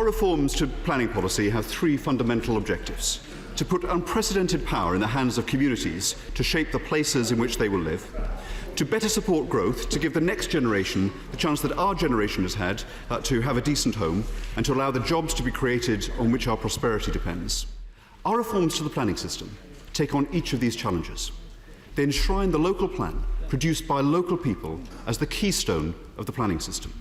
Our reforms to planning policy have three fundamental objectives: to put unprecedented power in the hands of communities to shape the places in which they will live, to better support growth, to give the next generation the chance that our generation has had to have a decent home, and to allow the jobs to be created on which our prosperity depends. Our reforms to the planning system take on each of these challenges. They enshrine the local plan produced by local people as the keystone of the planning system.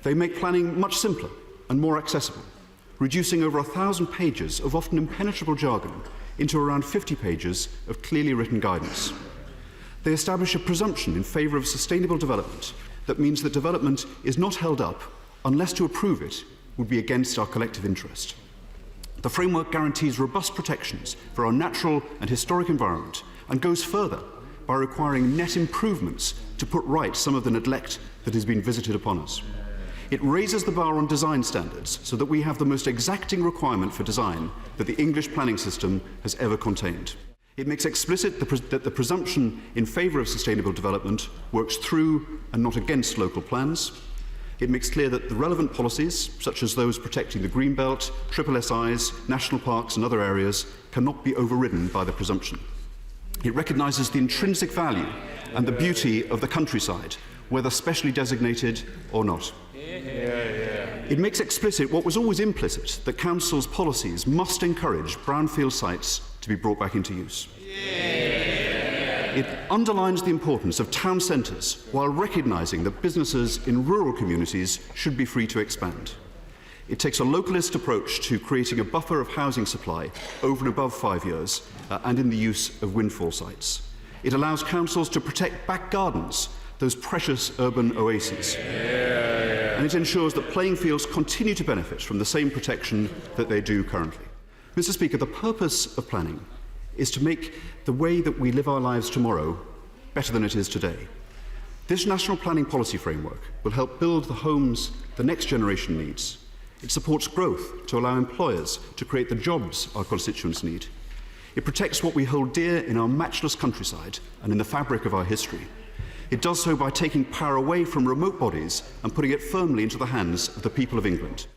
They make planning much simpler and more accessible, reducing over 1,000 pages of often impenetrable jargon into around 50 pages of clearly written guidance. They establish a presumption in favour of sustainable development that means that development is not held up unless to approve it would be against our collective interest. The framework guarantees robust protections for our natural and historic environment and goes further by requiring net improvements to put right some of the neglect that has been visited upon us. It raises the bar on design standards so that we have the most exacting requirement for design that the English planning system has ever contained. It makes explicit that the presumption in favour of sustainable development works through and not against local plans. It makes clear that the relevant policies, such as those protecting the Greenbelt, triple SIs, national parks and other areas, cannot be overridden by the presumption. It recognises the intrinsic value and the beauty of the countryside, whether specially designated or not. It makes explicit what was always implicit, that councils' policies must encourage brownfield sites to be brought back into use. It underlines the importance of town centres while recognising that businesses in rural communities should be free to expand. It takes a localist approach to creating a buffer of housing supply over and above 5 years and in the use of windfall sites. It allows councils to protect back gardens, those precious urban oases. And it ensures that playing fields continue to benefit from the same protection that they do currently. Mr. Speaker, the purpose of planning is to make the way that we live our lives tomorrow better than it is today. This national planning policy framework will help build the homes the next generation needs. It supports growth to allow employers to create the jobs our constituents need. It protects what we hold dear in our matchless countryside and in the fabric of our history. It does so by taking power away from remote bodies and putting it firmly into the hands of the people of England.